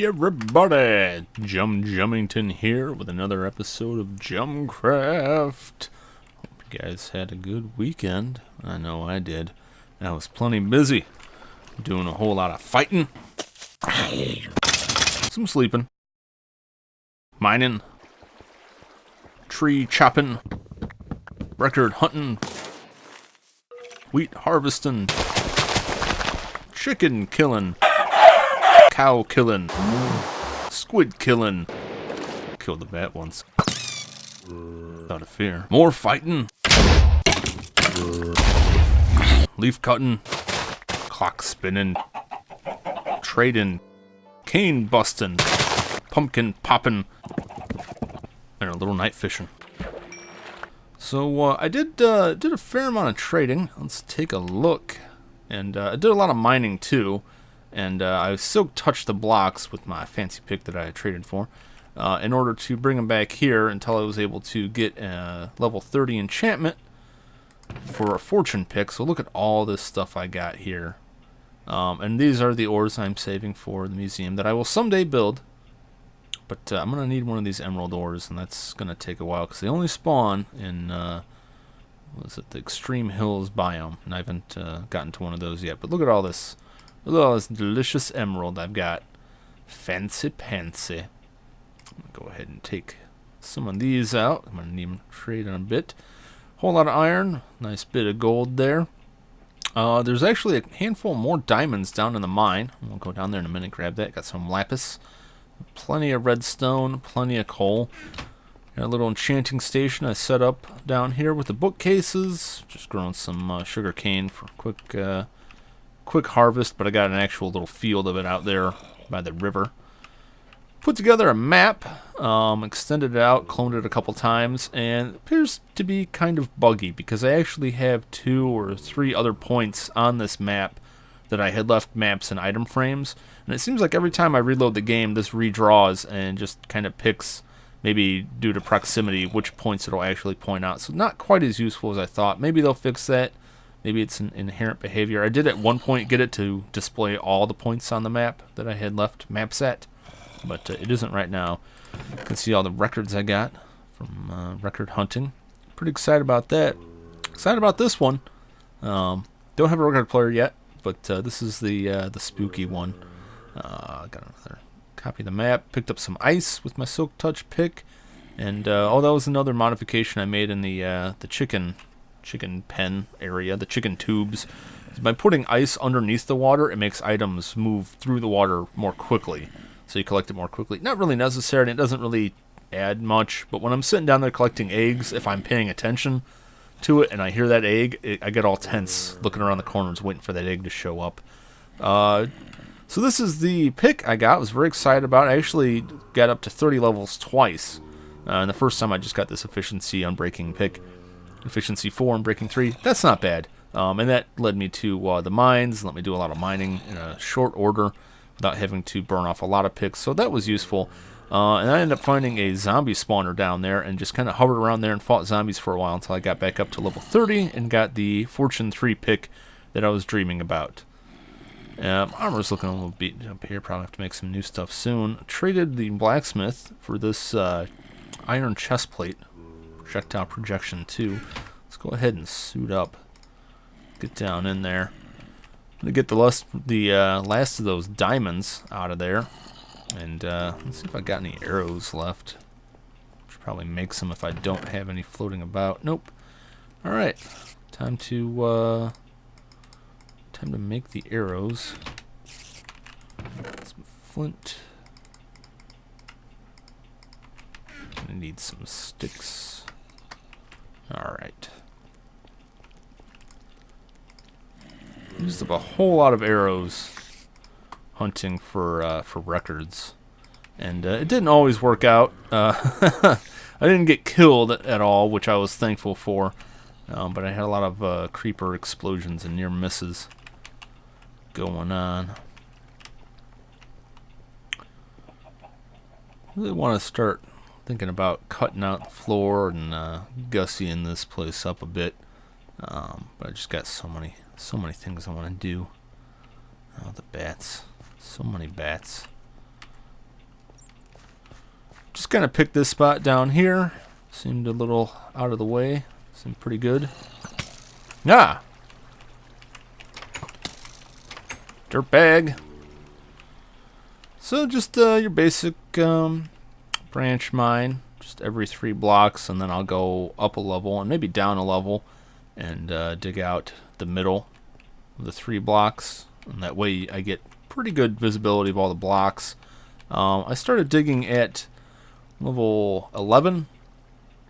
everybody, Jummington here with another episode of Jumcraft. Hope you guys had a good weekend. I know I did. I was plenty busy, doing a whole lot of fighting, some sleeping, mining, tree chopping, record hunting, wheat harvesting, chicken killing, cow killing, squid killing. Killed the bat once. Without a fear. More fighting. Leaf cutting. Clock spinning. Trading. Cane busting. Pumpkin popping. And a little night fishing. So I did a fair amount of trading. Let's take a look. And I did a lot of mining too. And I silk touched the blocks with my fancy pick that I had traded for in order to bring them back here until I was able to get a level 30 enchantment for a fortune pick. So look at all this stuff I got here. And these are the ores I'm saving for the museum that I will someday build. But I'm going to need one of these emerald ores, and that's going to take a while because they only spawn in what is it, the Extreme Hills biome. And I haven't gotten to one of those yet. But look at all this. Look at all this delicious emerald I've got. Fancy pantsy. I'm going to go ahead and take some of these out. I'm going to need them to trade in a bit. Whole lot of iron. Nice bit of gold there. There's actually a handful more diamonds down in the mine. We'll go down there in a minute and grab that. Got some lapis. Plenty of redstone. Plenty of coal. Got a little enchanting station I set up down here with the bookcases. Just growing some sugar cane for quick harvest, but I got an actual little field of it out there by the river. Put together a map, extended it out, cloned it a couple times, and it appears to be kind of buggy because I actually have 2 or 3 other points on this map that I had left maps and item frames, and it seems like every time I reload the game this redraws and just kind of picks, maybe due to proximity, which points it'll actually point out. So not quite as useful as I thought. Maybe they'll fix that. Maybe it's an inherent behavior. I did at one point get it to display all the points on the map that I had left maps at, but it isn't right now. You can see all the records I got from record hunting. Pretty excited about that. Excited about this one. Don't have a record player yet, but this is the spooky one. Got another copy of the map. Picked up some ice with my Silk Touch pick, and that was another modification I made in the chicken pen area, the chicken tubes. By putting ice underneath the water, it makes items move through the water more quickly, so you collect it more quickly. Not really necessary, and it doesn't really add much, but when I'm sitting down there collecting eggs, if I'm paying attention to it and I hear that egg, I get all tense looking around the corners waiting for that egg to show up. So this is the pick I got. I was very excited about it. I actually got up to 30 levels twice, and the first time I just got this efficiency unbreaking pick. Efficiency 4 and breaking 3. That's not bad. And that led me to the mines. Let me do a lot of mining in a short order without having to burn off a lot of picks. So that was useful. And I ended up finding a zombie spawner down there and just kind of hovered around there and fought zombies for a while until I got back up to level 30 and got the Fortune 3 pick that I was dreaming about. Armor's looking a little beat up here. Probably have to make some new stuff soon. Traded the blacksmith for this iron chest plate. Projectile projection 2. Let's go ahead and suit up. Get down in there. I'm gonna get the last of those diamonds out of there, and let's see if I got any arrows left. Should probably make some if I don't have any floating about. Nope. All right, time to make the arrows. Some flint. Gonna need some sticks. Alright. Used up a whole lot of arrows hunting for records. And it didn't always work out. I didn't get killed at all, which I was thankful for. But I had a lot of creeper explosions and near misses going on. Really want to start thinking about cutting out the floor and gussying this place up a bit, but I just got so many things I want to do. Oh, the bats! So many bats. just kind of picked this spot down here. Seemed a little out of the way. Seemed pretty good. Ah! Dirt bag. So just your basic branch mine. Just every 3 blocks, and then I'll go up a level and maybe down a level and dig out the middle of the 3 blocks. And that way I get pretty good visibility of all the blocks. I started digging at level 11,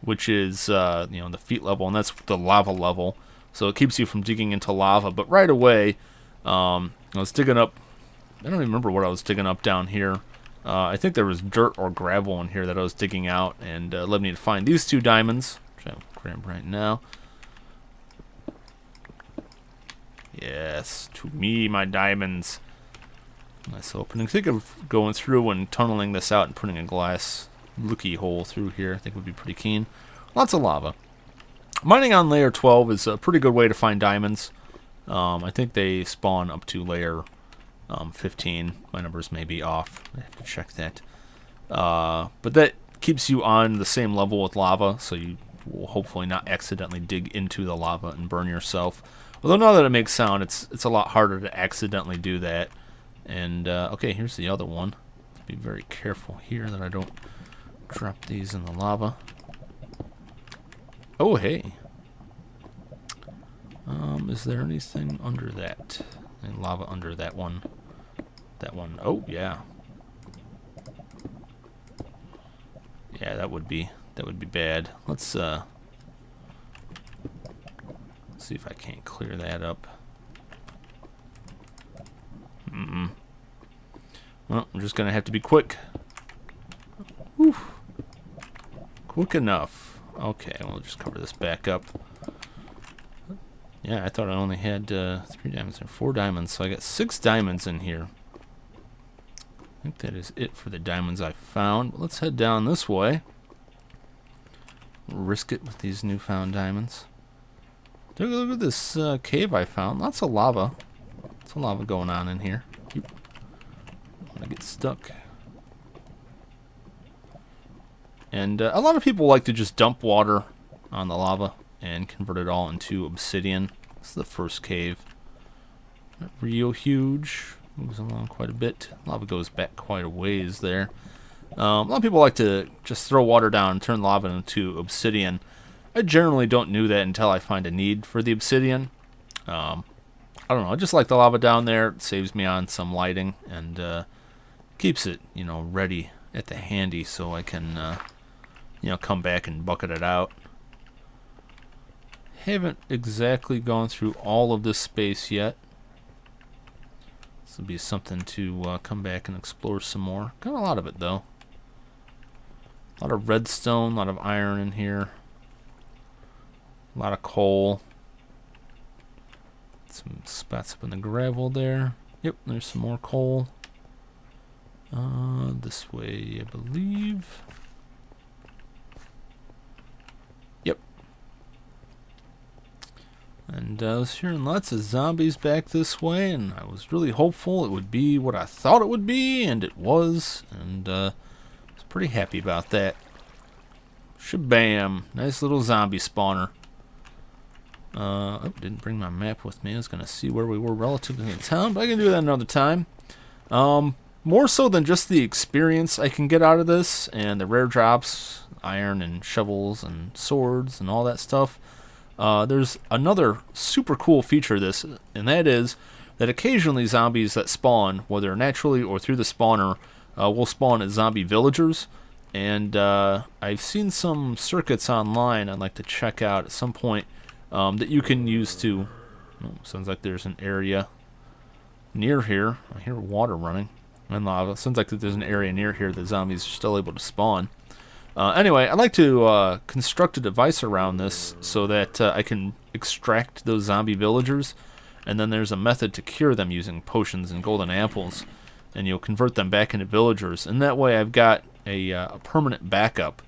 which is the feet level, and that's the lava level. So it keeps you from digging into lava. But right away, I was digging up. I don't even remember what I was digging up down here. I think there was dirt or gravel in here that I was digging out, and led me to find these 2 diamonds, which I'll grab right now. Yes, to me, my diamonds. Nice opening. Think of going through and tunneling this out and putting a glass looky hole through here. I think would be pretty keen. Lots of lava. Mining on layer 12 is a pretty good way to find diamonds. I think they spawn up to layer 15. My numbers may be off. I have to check that. But that keeps you on the same level with lava, so you will hopefully not accidentally dig into the lava and burn yourself. Although now that it makes sound, it's a lot harder to accidentally do that. And okay, here's the other one. Be very careful here that I don't drop these in the lava. Oh, hey. Is there anything under that? Any lava under that one? That one. Oh, yeah. Yeah, that would be bad. Let's see if I can't clear that up. Well, I'm just gonna have to be quick. Whew. Quick enough. Okay, we'll just cover this back up. Yeah, I thought I only had 3 diamonds or 4 diamonds, so I got 6 diamonds in here. I think that is it for the diamonds I found. But let's head down this way. Risk it with these newfound diamonds. Take a look at this cave I found. Lots of lava. Lots of lava going on in here. I'm gonna get stuck. And a lot of people like to just dump water on the lava and convert it all into obsidian. This is the first cave. Not real huge. Moves along quite a bit. Lava goes back quite a ways there. A lot of people like to just throw water down and turn lava into obsidian. I generally don't do that until I find a need for the obsidian. I don't know. I just like the lava down there. It saves me on some lighting and keeps it, ready at the handy so I can, come back and bucket it out. Haven't exactly gone through all of this space yet. This will be something to come back and explore some more. Got a lot of it though. A lot of redstone, a lot of iron in here. A lot of coal. Some spots up in the gravel there. Yep, there's some more coal. This way, I believe. Yep. And I was hearing lots of zombies back this way, and I was really hopeful it would be what I thought it would be, and it was. And I was pretty happy about that. Shabam. Nice little zombie spawner. Oh, didn't bring my map with me. I was going to see where we were relative to the town, but I can do that another time. More so than just the experience I can get out of this, and the rare drops, iron and shovels and swords and all that stuff. There's another super cool feature of this, and that is that occasionally zombies that spawn, whether naturally or through the spawner, will spawn as zombie villagers. And I've seen some circuits online I'd like to check out at some point. That you can use to... Oh, sounds like there's an area near here. I hear water running and lava. Sounds like there's an area near here that zombies are still able to spawn. Anyway, I'd like to construct a device around this so that I can extract those zombie villagers, and then there's a method to cure them using potions and golden apples, and you'll convert them back into villagers. And that way I've got a permanent backup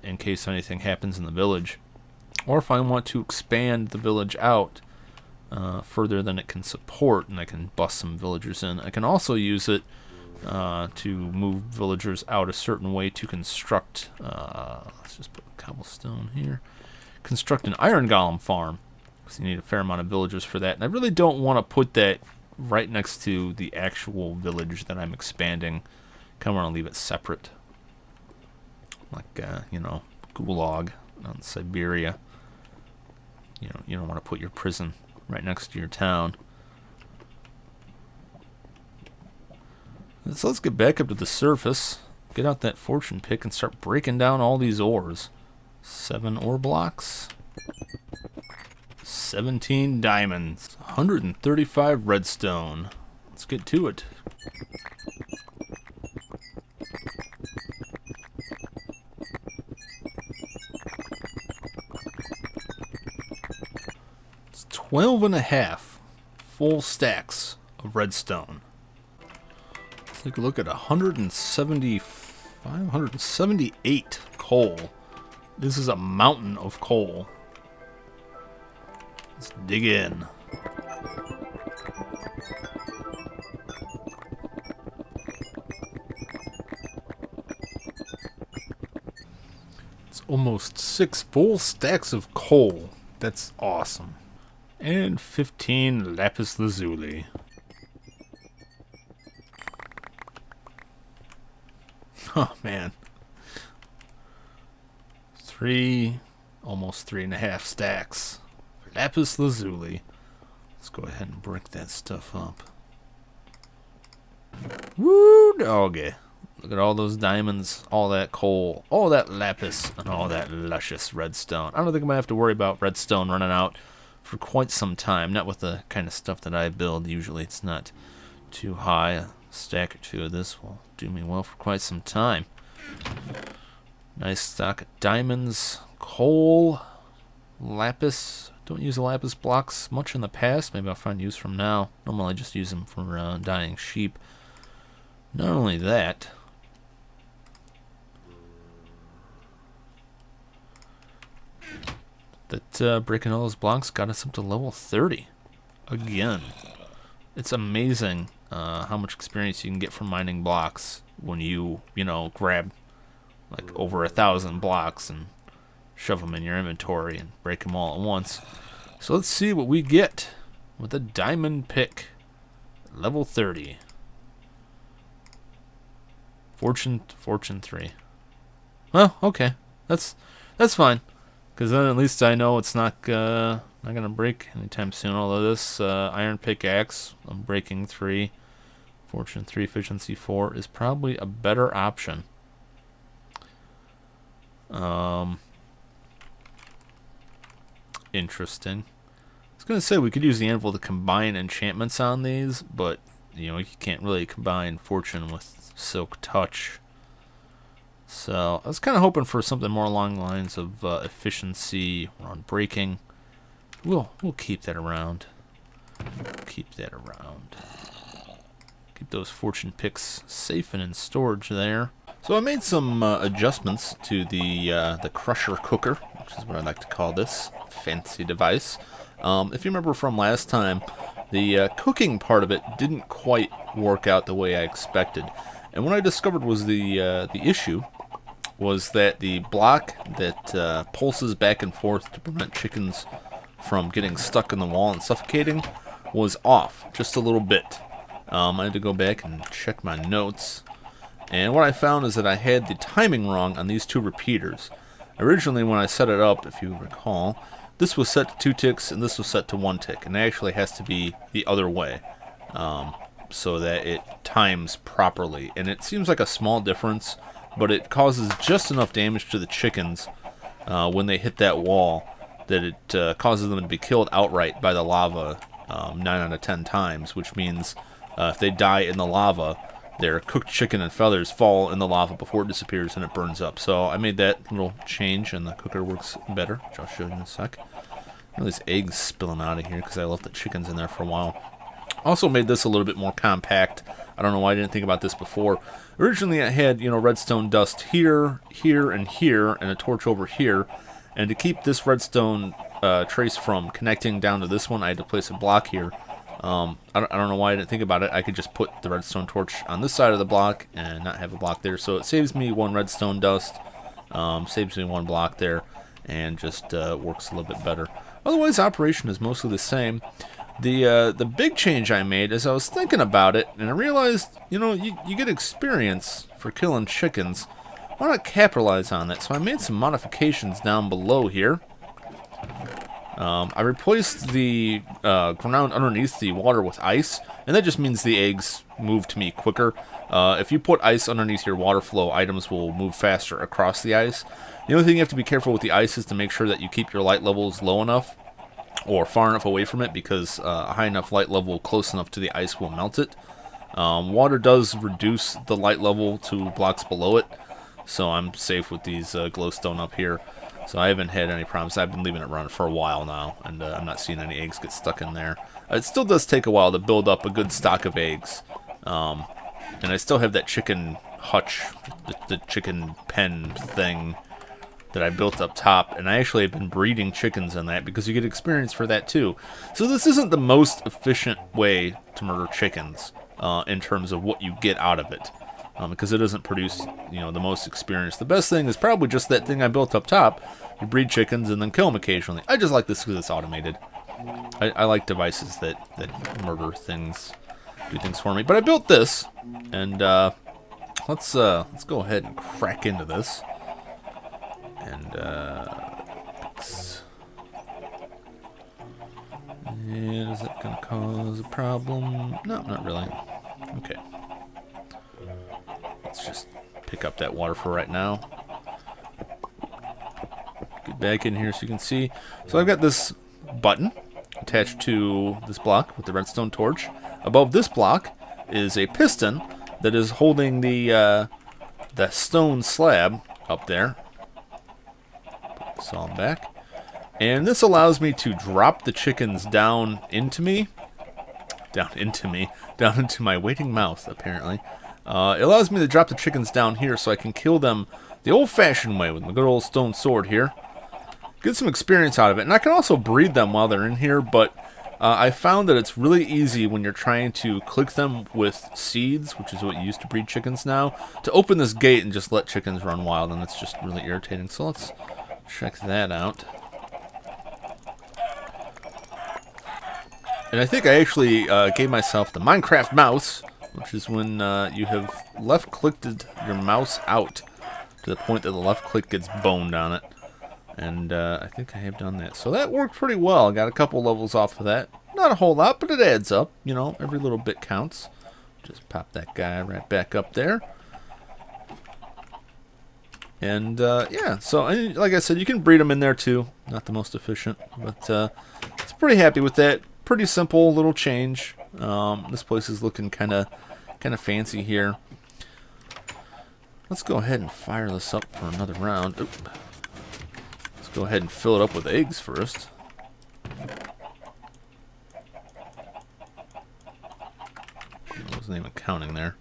in case anything happens in the village. Or if I want to expand the village out further than it can support, and I can bust some villagers in. I can also use it to move villagers out a certain way to construct. Let's just put cobblestone here. Construct an iron golem farm, because you need a fair amount of villagers for that. And I really don't want to put that right next to the actual village that I'm expanding. Kind of want to leave it separate, like Gulag on Siberia. You don't want to put your prison right next to your town. So let's get back up to the surface, get out that fortune pick, and start breaking down all these ores. 7 ore blocks, 17 diamonds, 135 redstone. Let's get to it. It's 12.5 full stacks of redstone. Let's take a look at 178 coal. This is a mountain of coal. Let's dig in. It's almost 6 full stacks of coal. That's awesome. And 15 lapis lazuli. Oh man. Almost 3.5 stacks. Lapis lazuli. Let's go ahead and break that stuff up. Woo doggy. Look at all those diamonds, all that coal, all that lapis, and all that luscious redstone. I don't think I'm going to have to worry about redstone running out for quite some time. Not with the kind of stuff that I build. Usually it's not too high. A stack or two of this will do me well for quite some time. Nice stock of diamonds, coal, lapis. Don't use the lapis blocks much in the past. Maybe I'll find use from now. Normally I just use them for dyeing sheep. Not only that, breaking all those blocks got us up to level 30. Again. It's amazing how much experience you can get from mining blocks when you grab like over 1,000 blocks and shove them in your inventory and break them all at once. So let's see what we get with a diamond pick. Level 30. Fortune 3. Well, okay. That's fine. Because then at least I know it's not gonna break anytime soon. Although this iron pickaxe, I'm breaking 3. Fortune 3, efficiency 4 is probably a better option. Interesting. I was gonna say we could use the anvil to combine enchantments on these, but you can't really combine fortune with silk touch. So I was kind of hoping for something more along the lines of efficiency on breaking. We'll keep that around. Keep that around. Keep those fortune picks safe and in storage there. So I made some adjustments to the crusher cooker, which is what I like to call this fancy device. If you remember from last time, the cooking part of it didn't quite work out the way I expected. And what I discovered was the issue was that the block that pulses back and forth to prevent chickens from getting stuck in the wall and suffocating was off just a little bit. I had to go back and check my notes. And what I found is that I had the timing wrong on these 2 repeaters. Originally when I set it up, if you recall, this was set to 2 ticks and this was set to 1 tick. And it actually has to be the other way so that it times properly. And it seems like a small difference, but it causes just enough damage to the chickens when they hit that wall that it causes them to be killed outright by the lava 9 out of 10 times, which means if they die in the lava, their cooked chicken and feathers fall in the lava before it disappears and it burns up. So I made that little change and the cooker works better, which I'll show you in a sec. All these eggs spilling out of here because I left the chickens in there for a while. Also made this a little bit more compact. I don't know why I didn't think about this before. Originally I had, redstone dust here, here, and here, and a torch over here. And to keep this redstone trace from connecting down to this one, I had to place a block here. I don't know why I didn't think about it. I could just put the redstone torch on this side of the block and not have a block there. So it saves me 1 redstone dust, saves me 1 block there, and just works a little bit better. Otherwise, operation is mostly the same. The big change I made is I was thinking about it, and I realized, you know, you get experience for killing chickens. Why not capitalize on that? So I made some modifications down below here. I replaced the ground underneath the water with ice, and that just means the eggs move to me quicker. If you put ice underneath your water flow, items will move faster across the ice. The only thing you have to be careful with the ice is to make sure that you keep your light levels low enough or far enough away from it, because a high enough light level close enough to the ice will melt it. Water does reduce the light level to blocks below it, so I'm safe with these glowstone up here. So I haven't had any problems. I've been leaving it run for a while now, and I'm not seeing any eggs get stuck in there. It still does take a while to build up a good stock of eggs. And I still have that chicken hutch, the chicken pen thing that I built up top, and I actually have been breeding chickens in that because you get experience for that too. So this isn't the most efficient way to murder chickens in terms of what you get out of it. Because it doesn't produce, you know, the most experience. The best thing is probably just that thing I built up top. You breed chickens and then kill them occasionally. I just like this because it's automated. I like devices that murder things, do things for me. But I built this, and let's go ahead and crack into this. And is that gonna cause a problem? No, not really. Okay. Let's just pick up that water for right now. Get back in here so you can see. So I've got this button attached to this block with the redstone torch. Above this block is a piston that is holding the stone slab up there. Put this all back. And this allows me to drop the chickens down into my waiting mouth, apparently. It allows me to drop the chickens down here so I can kill them the old-fashioned way with my good old stone sword here. Get some experience out of it. And I can also breed them while they're in here, but I found that it's really easy when you're trying to click them with seeds, which is what you use to breed chickens now, to open this gate and just let chickens run wild, and it's just really irritating. So let's check that out. And I think I actually gave myself the Minecraft mouse, which is when you have left-clicked your mouse out to the point that the left click gets boned on it. And I think I have done that. So that worked pretty well. I got a couple levels off of that. Not a whole lot, but it adds up. You know, every little bit counts. Just pop that guy right back up there. And yeah, so like I said, you can breed them in there too. Not the most efficient, but it's pretty happy with that. Pretty simple little change. This place is looking kind of fancy here. Let's go ahead and fire this up for another round. Oop. Let's go ahead and fill it up with eggs first. I wasn't even counting there.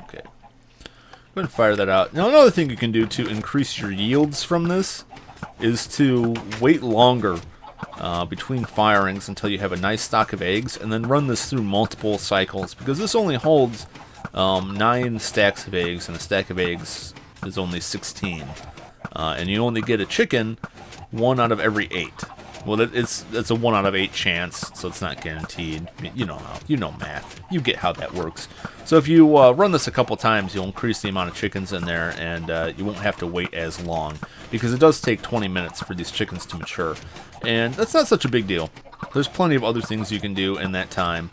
Okay. Go ahead and fire that out. Now another thing you can do to increase your yields from this is to wait longer between firings until you have a nice stock of eggs, and then run this through multiple cycles, because this only holds 9 stacks of eggs, and a stack of eggs is only 16. And you only get a chicken 1 out of every 8. Well, it's a 1 out of 8 chance, so it's not guaranteed. You know math. You get how that works. So if you run this a couple times, you'll increase the amount of chickens in there, and you won't have to wait as long, because it does take 20 minutes for these chickens to mature. And that's not such a big deal. There's plenty of other things you can do in that time,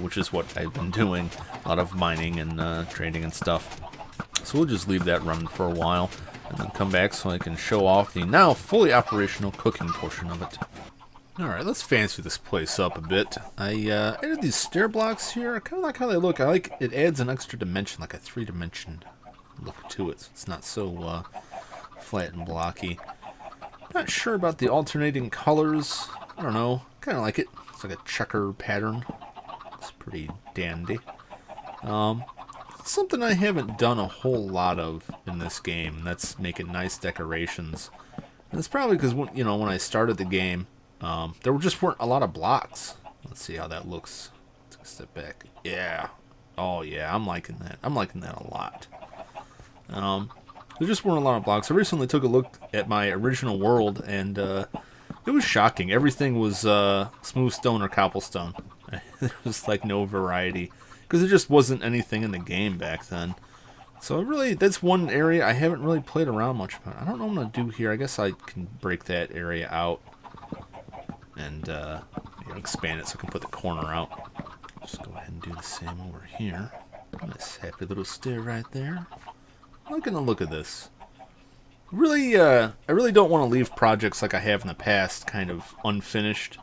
which is what I've been doing. A lot of mining and trading and stuff. So we'll just leave that running for a while, and then come back so I can show off the now fully operational cooking portion of it. Alright, let's fancy this place up a bit. I added these stair blocks here. I kind of like how they look. I like it adds an extra dimension, like a 3-dimension look to it. So it's not so flat and blocky. Not sure about the alternating colors. I don't know. Kind of like it. It's like a checker pattern. It's pretty dandy. Something I haven't done a whole lot of in this game. That's making nice decorations. And it's probably because, you know, when I started the game, there just weren't a lot of blocks. Let's see how that looks. Let's step back. Yeah. Oh, yeah, I'm liking that. I'm liking that a lot. There just weren't a lot of blocks. I recently took a look at my original world, and it was shocking. Everything was smooth stone or cobblestone. There was, like, no variety. Because there just wasn't anything in the game back then. So really, that's one area I haven't really played around much about. I don't know what I'm going to do here. I guess I can break that area out and you know, expand it so I can put the corner out. Just go ahead and do the same over here. Nice happy little stair right there. I'm going to look at this. Really, I really don't want to leave projects like I have in the past kind of unfinished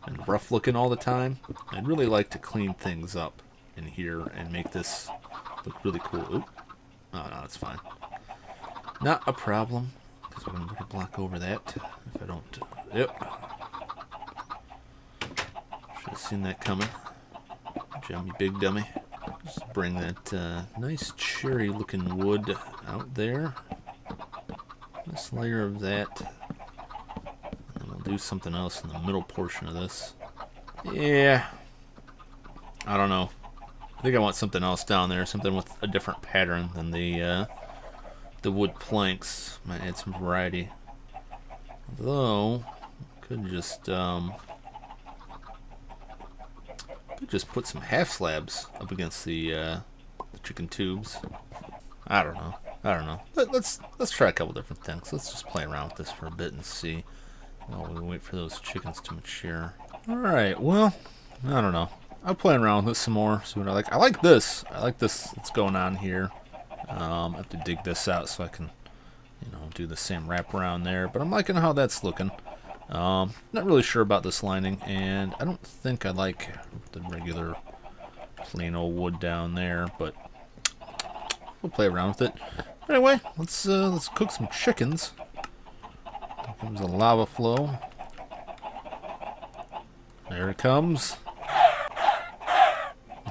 and rough looking all the time. I'd really like to clean things up in here and make this look really cool. Oop. Oh, no, that's fine. Not a problem. Because we're going to put a block over that. If I don't... Yep. Should have seen that coming. Jummy big dummy. Just bring that nice cherry looking wood out there. This layer of that. And we'll do something else in the middle portion of this. Yeah. I don't know. I think I want something else down there, something with a different pattern than the wood planks. Might add some variety. Although, could just put some half slabs up against the chicken tubes. I don't know. Let's try a couple different things. Let's just play around with this for a bit and see while we wait for those chickens to mature. All right. Well, I don't know. I'll play around with this some more, see what I like. I like this. I like this that's going on here. I have to dig this out so I can, you know, do the same wrap around there. But I'm liking how that's looking. Not really sure about this lining, and I don't think I like the regular plain old wood down there. But we'll play around with it. Anyway, let's cook some chickens. Here comes the lava flow. There it comes.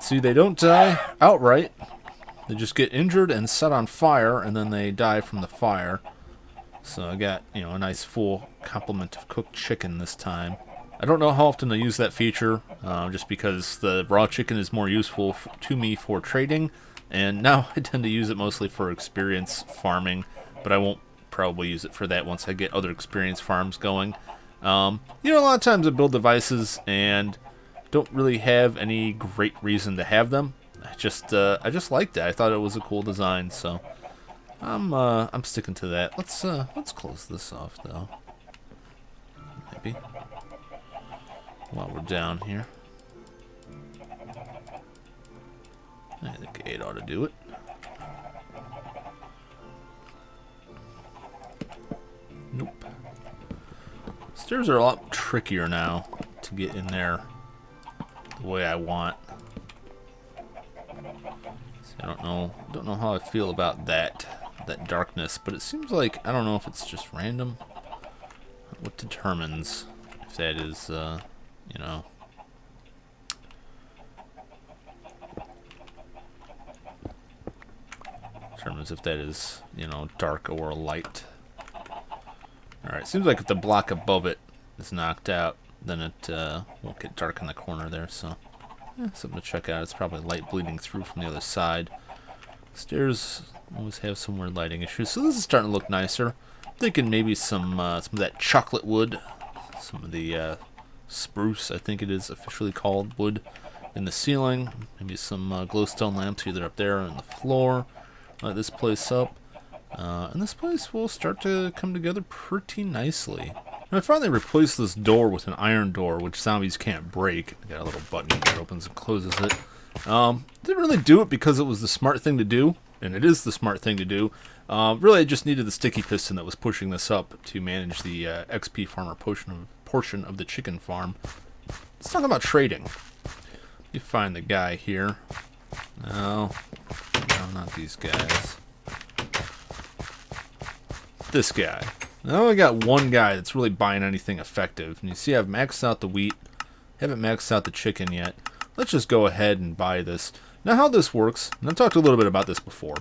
See, they don't die outright. They just get injured and set on fire, and then they die from the fire. So I got, you know, a nice full complement of cooked chicken this time. I don't know how often I use that feature, just because the raw chicken is more useful to me for trading, and now I tend to use it mostly for experience farming, but I won't probably use it for that once I get other experience farms going. You know, a lot of times I build devices and don't really have any great reason to have them. I just liked it. I thought it was a cool design, so I'm sticking to that. Let's close this off though. Maybe while we're down here. I think 8 ought to do it. Nope. Stairs are a lot trickier now to get in there the way I want. So I don't know how I feel about that darkness, but it seems like, I don't know if it's just random. What determines if that is you know, determines if that is, you know, dark or light. Alright, seems like if the block above it is knocked out, then it won't get dark in the corner there, so yeah, something to check out. It's probably light bleeding through from the other side. Stairs always have some weird lighting issues, so this is starting to look nicer. I'm thinking maybe some of that chocolate wood, some of the spruce, I think it is officially called, wood in the ceiling, maybe some glowstone lamps either up there or on the floor. Light this place up, and this place will start to come together pretty nicely. And I finally replaced this door with an iron door, which zombies can't break. I got a little button that opens and closes it. Didn't really do it because it was the smart thing to do, and it is the smart thing to do. Really, I just needed the sticky piston that was pushing this up to manage the XP farmer portion of the chicken farm. Let's talk about trading. You find the guy here. No, not these guys. This guy. I only got one guy that's really buying anything effective. And you see I've maxed out the wheat. Haven't maxed out the chicken yet. Let's just go ahead and buy this. Now how this works, and I've talked a little bit about this before.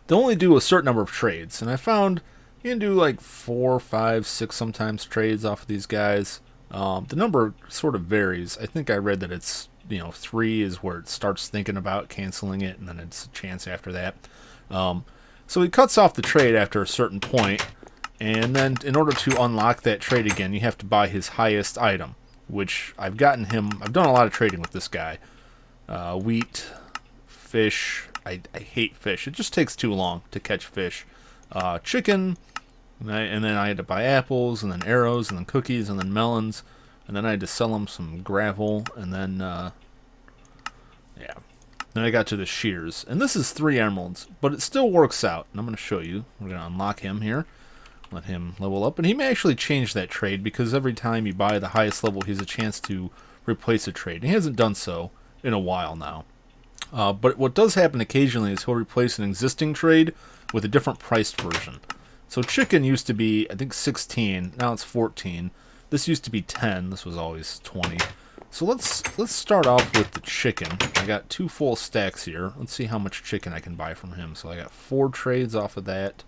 They only do a certain number of trades. And I found You can do like 4, 5, 6 sometimes trades off of these guys. The number sort of varies. I think I read that it's, 3 is where it starts thinking about canceling it, and then it's a chance after that. So he cuts off the trade after a certain point, and then in order to unlock that trade again, you have to buy his highest item, which I've gotten him. I've done a lot of trading with this guy. Wheat, fish. I hate fish. It just takes too long to catch fish. Chicken, and then I had to buy apples, and then arrows, and then cookies, and then melons, and then I had to sell him some gravel, and then, yeah. Then I got to the shears, and this is 3 emeralds, but it still works out, and I'm going to show you. We're going to unlock him here, let him level up, and he may actually change that trade, because every time you buy the highest level, he has a chance to replace a trade. And he hasn't done so in a while now. But what does happen occasionally is he'll replace an existing trade with a different priced version. So chicken used to be, I think, 16. Now it's 14. This used to be 10. This was always 20. So let's start off with the chicken. I got 2 full stacks here. Let's see how much chicken I can buy from him. So I got 4 trades off of that.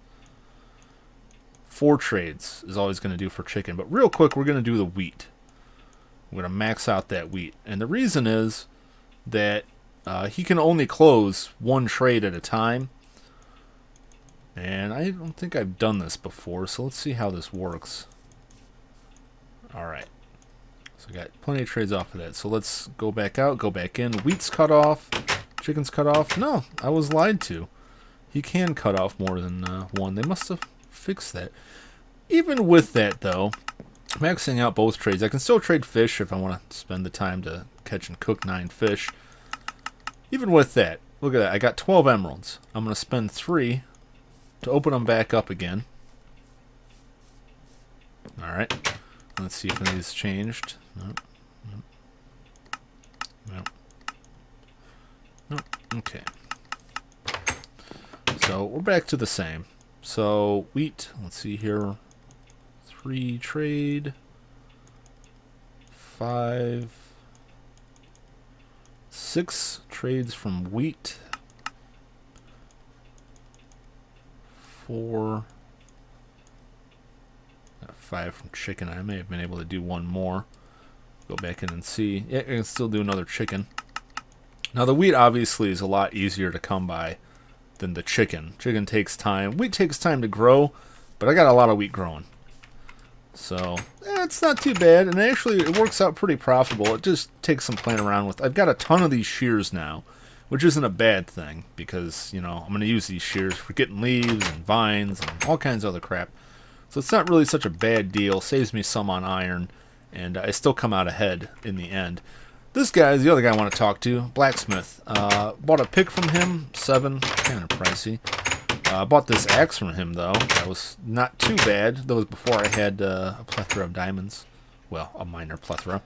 4 trades is always going to do for chicken. But real quick, we're going to do the wheat. We're going to max out that wheat. And the reason is that he can only close 1 trade at a time. And I don't think I've done this before, so let's see how this works. Alright. So I got plenty of trades off of that. So let's go back out, go back in. Wheat's cut off. Chicken's cut off. No, I was lied to. He can cut off more than 1. They must have fixed that. Even with that, though, maxing out both trades, I can still trade fish if I want to spend the time to catch and cook 9 fish. Even with that, look at that. I got 12 emeralds. I'm going to spend 3 to open them back up again. Alright. Let's see if anything's changed. Nope. Nope. Nope. Okay. So we're back to the same. So wheat, let's see here. 3 trade. 5. 6 trades from wheat. 4. 5 from chicken. I may have been able to do 1 more. Go back in and see. Yeah, I can still do another chicken. Now the wheat obviously is a lot easier to come by than the chicken. Chicken takes time. Wheat takes time to grow, but I got a lot of wheat growing. So, it's not too bad, and actually it works out pretty profitable. It just takes some playing around with. I've got a ton of these shears now, which isn't a bad thing, because, I'm going to use these shears for getting leaves and vines and all kinds of other crap. So it's not really such a bad deal. Saves me some on iron, and I still come out ahead in the end. This guy is the other guy I want to talk to, Blacksmith. Bought a pick from him, 7, kind of pricey. Bought this axe from him, though. That was not too bad. That was before I had a plethora of diamonds. Well, a minor plethora.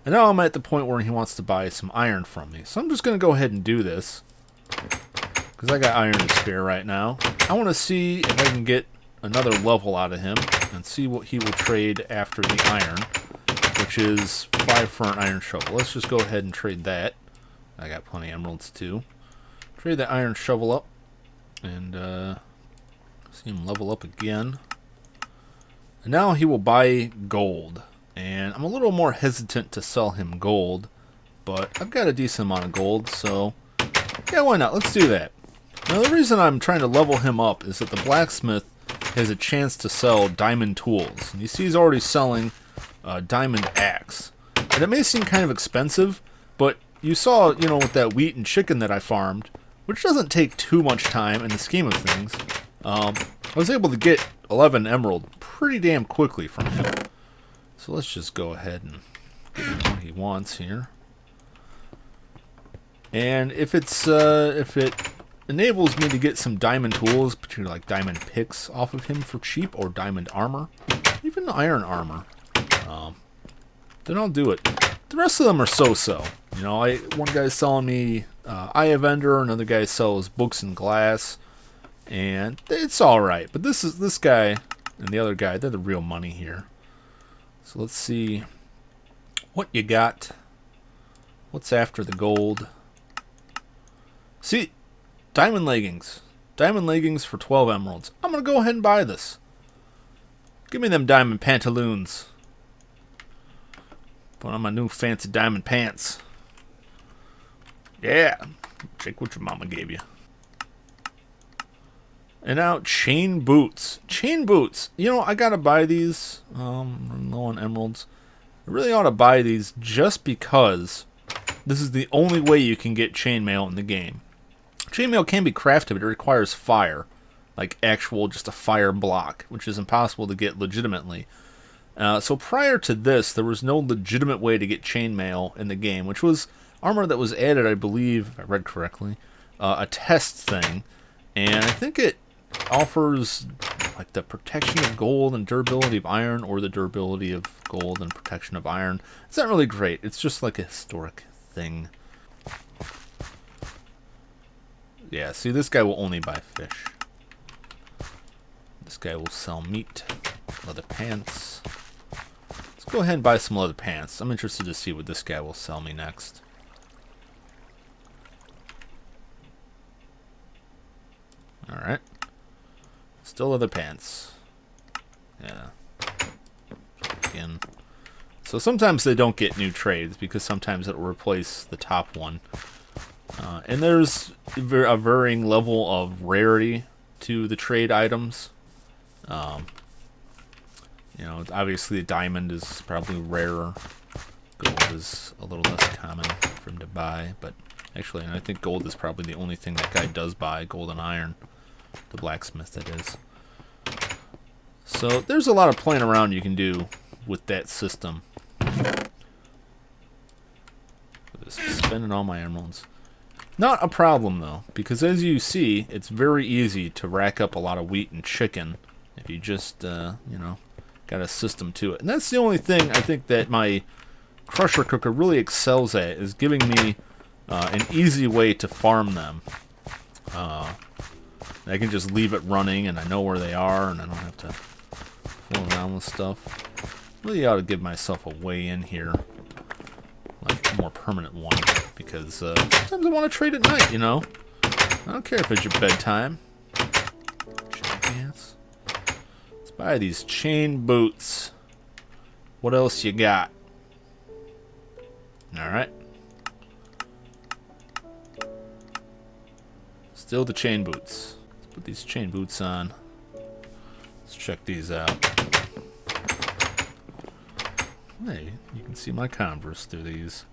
And now I'm at the point where he wants to buy some iron from me. So I'm just going to go ahead and do this, because I got iron to spare right now. I want to see if I can get another level out of him and see what he will trade after the iron, which is 5 for an iron shovel. Let's just go ahead and trade that. I got plenty of emeralds, too. Trade that iron shovel up. And see him level up again. And now he will buy gold. And I'm a little more hesitant to sell him gold, but I've got a decent amount of gold, so yeah, why not? Let's do that. Now the reason I'm trying to level him up is that the blacksmith has a chance to sell diamond tools. And you see he's already selling a diamond axe. And it may seem kind of expensive, but you saw, with that wheat and chicken that I farmed, which doesn't take too much time in the scheme of things, I was able to get 11 emerald pretty damn quickly from him. So let's just go ahead and get him what he wants here. And if it enables me to get some diamond tools, particularly like diamond picks off of him for cheap, or diamond armor, even iron armor, then I'll do it. The rest of them are so-so. One guy's selling me Eye of Ender, another guy sells books and glass, and it's alright. But this guy and the other guy, they're the real money here. So let's see what you got. What's after the gold? See, diamond leggings. Diamond leggings for 12 emeralds. I'm going to go ahead and buy this. Give me them diamond pantaloons. Put on my new fancy diamond pants. Yeah. Check what your mama gave you. And now, chain boots. Chain boots. You know, I gotta buy these. I'm low on emeralds. I really ought to buy these just because this is the only way you can get chainmail in the game. Chainmail can be crafted, but it requires fire. Like actual, just a fire block, which is impossible to get legitimately. So prior to this, there was no legitimate way to get chainmail in the game, which was armor that was added, I believe, if I read correctly, a test thing. And I think it offers like the protection of gold and durability of iron, or the durability of gold and protection of iron. It's not really great. It's just like a historic thing. Yeah, see, this guy will only buy fish. This guy will sell meat, leather pants. Let's go ahead and buy some leather pants. I'm interested to see what this guy will sell me next. Alright. Still leather pants. Yeah. Again. So sometimes they don't get new trades, because sometimes it will replace the top one. And there's a varying level of rarity to the trade items. You know, obviously the diamond is probably rarer. Gold is a little less common for him to buy, but actually, I think gold is probably the only thing that guy does buy, gold and iron. The blacksmith, that is. So there's a lot of playing around you can do with that system. Just spending all my emeralds. Not a problem though, because as you see, it's very easy to rack up a lot of wheat and chicken if you just, you know, got a system to it. And that's the only thing I think that my crusher cooker really excels at, is giving me an easy way to farm them. I can just leave it running, and I know where they are, and I don't have to fool around with stuff. Really ought to give myself a way in here, like a more permanent one, because sometimes I want to trade at night, you know. I don't care if it's your bedtime. Jackass. Let's buy these chain boots. What else you got? Alright. Still the chain boots. Let's put these chain boots on. Let's check these out. Hey, you can see my Converse through these.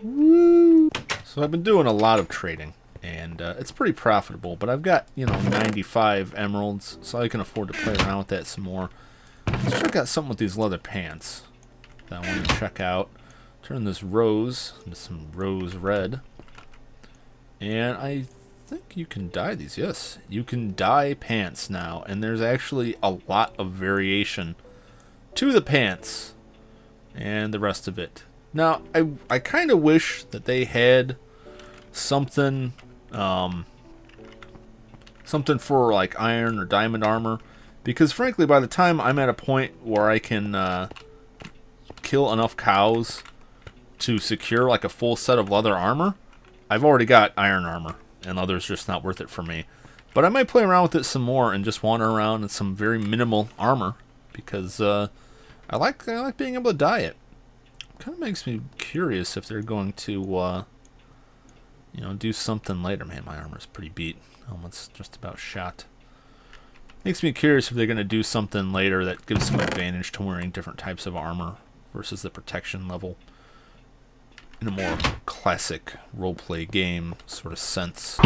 Woo! So I've been doing a lot of trading, and it's pretty profitable, but I've got, you know, 95 emeralds, so I can afford to play around with that some more. Let's check out something with these leather pants that I want to check out. Turn this rose into some rose red. And I think you can dye these. Yes, you can dye pants now, and there's actually a lot of variation to the pants and the rest of it. Now, I kind of wish that they had something something for like iron or diamond armor, because frankly, by the time I'm at a point where I can kill enough cows to secure like a full set of leather armor, I've already got iron armor, and leather's just not worth it for me. But I might play around with it some more and just wander around in some very minimal armor, because I like being able to dye it. Kind of makes me curious if they're going to you know, do something later. Man, my armor's pretty beat. Helmet's just about shot. Makes me curious if they're going to do something later that gives some advantage to wearing different types of armor versus the protection level in a more classic roleplay game sort of sense.